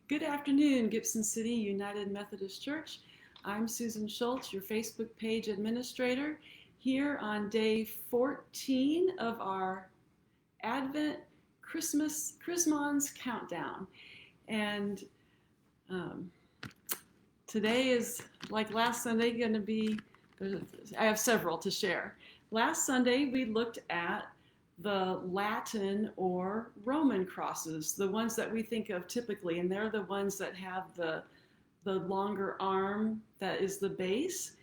Good afternoon, Gibson City United Methodist Church. I'm Susan Schultz, your Facebook page administrator, here on day 14 of our Advent Chrismons countdown. And today is, like last Sunday, going to be, I have several to share. Last Sunday, we looked at the Latin or Roman crosses, the ones that we think of typically, and they're the ones that have the longer arm that is the base.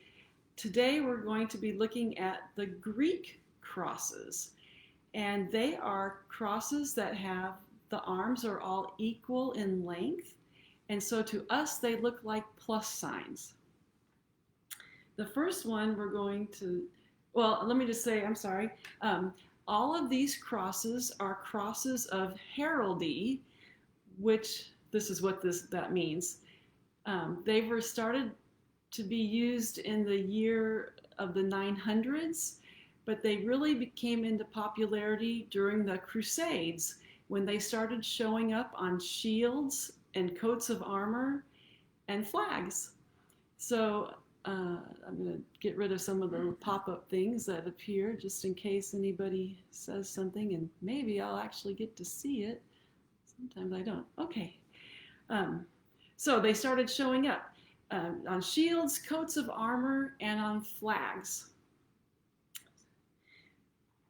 Today we're going to be looking at the Greek crosses, and they are crosses that have the arms are all equal in length, and so to us they look like plus signs. The first one we're going to, well, let me just say, I'm sorry. All of these crosses are crosses of heraldy, which this is what that means. They were started to be used in the year of the 900s, but they really came into popularity during the Crusades when they started showing up on shields and coats of armor and flags. So I'm going to get rid of some of the pop-up things that appear just in case anybody says something, and maybe I'll actually get to see it. Sometimes I don't. Okay. So they started showing up on shields, coats of armor, and on flags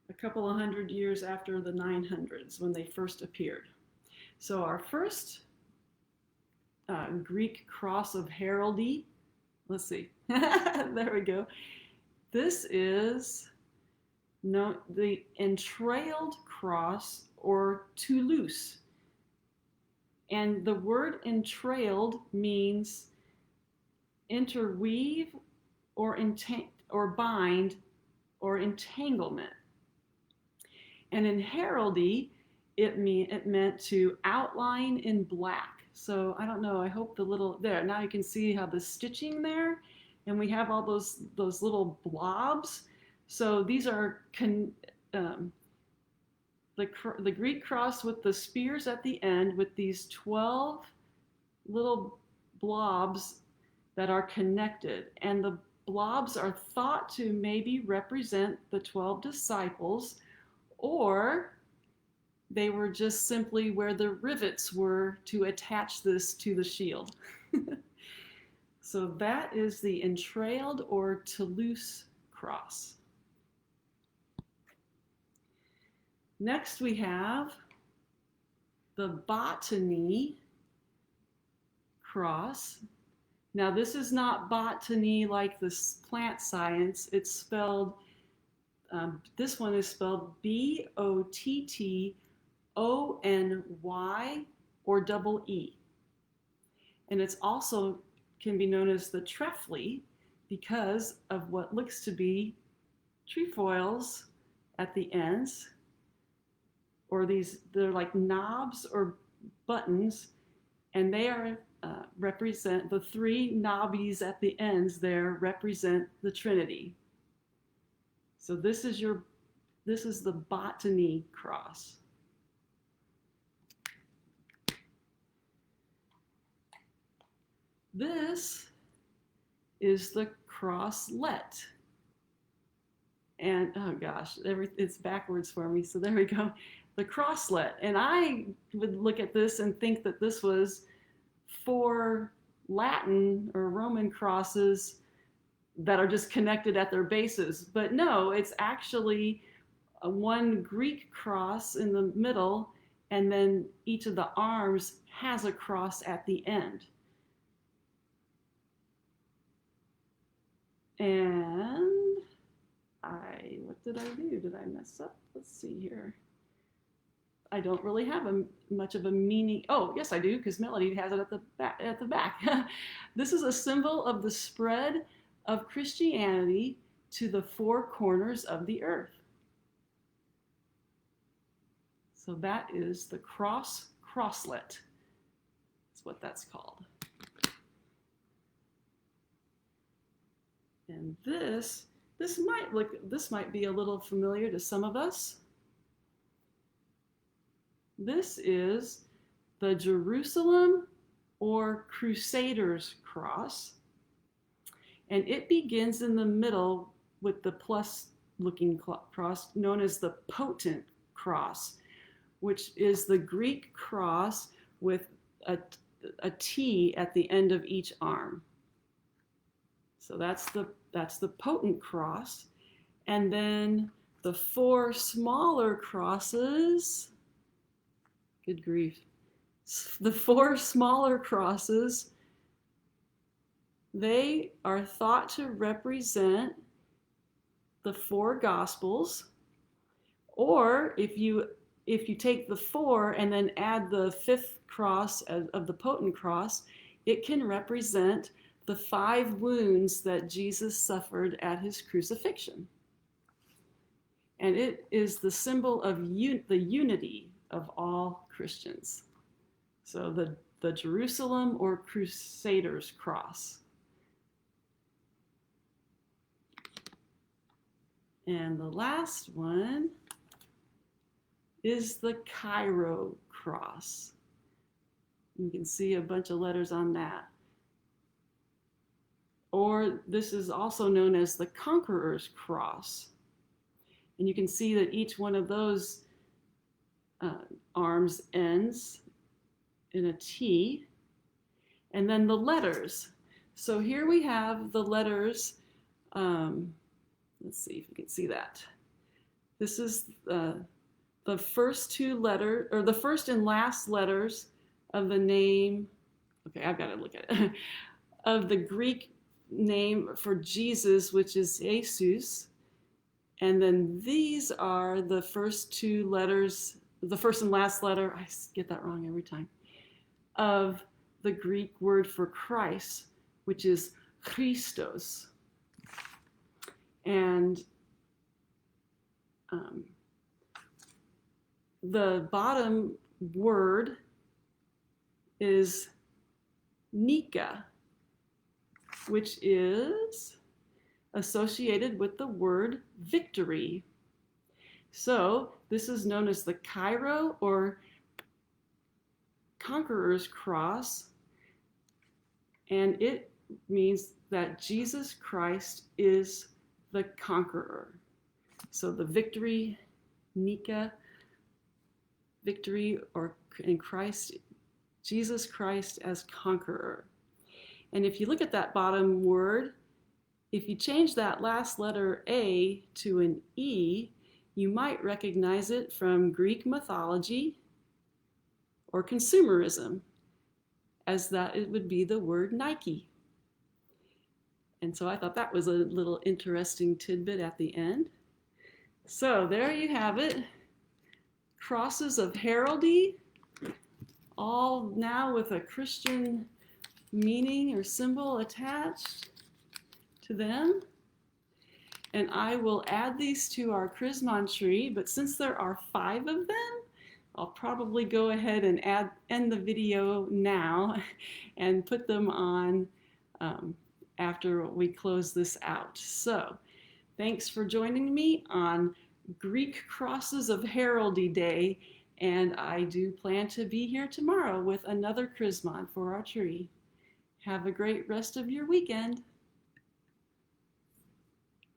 a couple of hundred years after the 900s when they first appeared. So our first Greek cross of heraldy, let's see. There we go. This is the Entrailed Cross or Toulouse. And the word entrailed means interweave or bind or entanglement. And in heraldy, it meant to outline in black. So I don't know, I hope the little, there, now you can see how the stitching there, and we have all those little blobs. So these are the Greek cross with the spears at the end with these 12 little blobs that are connected. And the blobs are thought to maybe represent the 12 disciples, or they were just simply where the rivets were to attach this to the shield. So that is the Entrailed or Toulouse cross. Next we have the Botany Cross. Now this is not botany like this plant science. It's spelled, this one is spelled Bottony or double E. And it's also can be known as the Trefli because of what looks to be trefoils at the ends, or they're like knobs or buttons, and they are represent the three knobbies at the ends there represent the Trinity. So this is the Botany cross. This is the Crosslit. And oh gosh, it's backwards for me. So there we go. The Crosslit. And I would look at this and think that this was 4 Latin or Roman crosses that are just connected at their bases. But no, it's actually one Greek cross in the middle, and then each of the arms has a cross at the end. And what did I do? Did I mess up? Let's see here. I don't really have much of a meaning. Oh, yes, I do, because Melody has it at the back. This is a symbol of the spread of Christianity to the 4 corners of the earth. So that is the Crosslit. That's what that's called. And this might be a little familiar to some of us. This is the Jerusalem or Crusaders Cross. And it begins in the middle with the plus-looking cross known as the Potent Cross, which is the Greek cross with a T at the end of each arm. So that's the Potent Cross. And then the 4 smaller crosses, good grief, the 4 smaller crosses, they are thought to represent the 4 Gospels, or if you take the 4 and then add the 5th cross of the Potent Cross, it can represent the 5 wounds that Jesus suffered at his crucifixion. And it is the symbol of the unity of all Christians. So the Jerusalem or Crusaders Cross. And the last one is the Cairo Cross. You can see a bunch of letters on that. Or this is also known as the Conquerors Cross. And you can see that each one of those arms ends in a T. And then the letters. So here we have the letters. Let's see if you can see that. This is the first 2 letters, or the first and last letters of the name. Okay, I've got to look at it. Of the Greek name for Jesus, which is Jesus. And then these are the first 2 letters, the first and last letter, I get that wrong every time, of the Greek word for Christ, which is Christos. And the bottom word is Nika, which is associated with the word victory. So this is known as the Cairo or Conquerors Cross, and it means that Jesus Christ is the conqueror. So the victory, Nika, victory, or in Christ, Jesus Christ as conqueror. And if you look at that bottom word, if you change that last letter A to an E, you might recognize it from Greek mythology or consumerism, as that it would be the word Nike. And so I thought that was a little interesting tidbit at the end. So there you have it. Crosses of heraldry, all now with a Christian meaning or symbol attached to them. And I will add these to our Chrismon tree, but since there are 5 of them, I'll probably go ahead and end the video now and put them on after we close this out. So thanks for joining me on Greek Crosses of Heraldry Day, and I do plan to be here tomorrow with another Chrismon for our tree. Have a great rest of your weekend.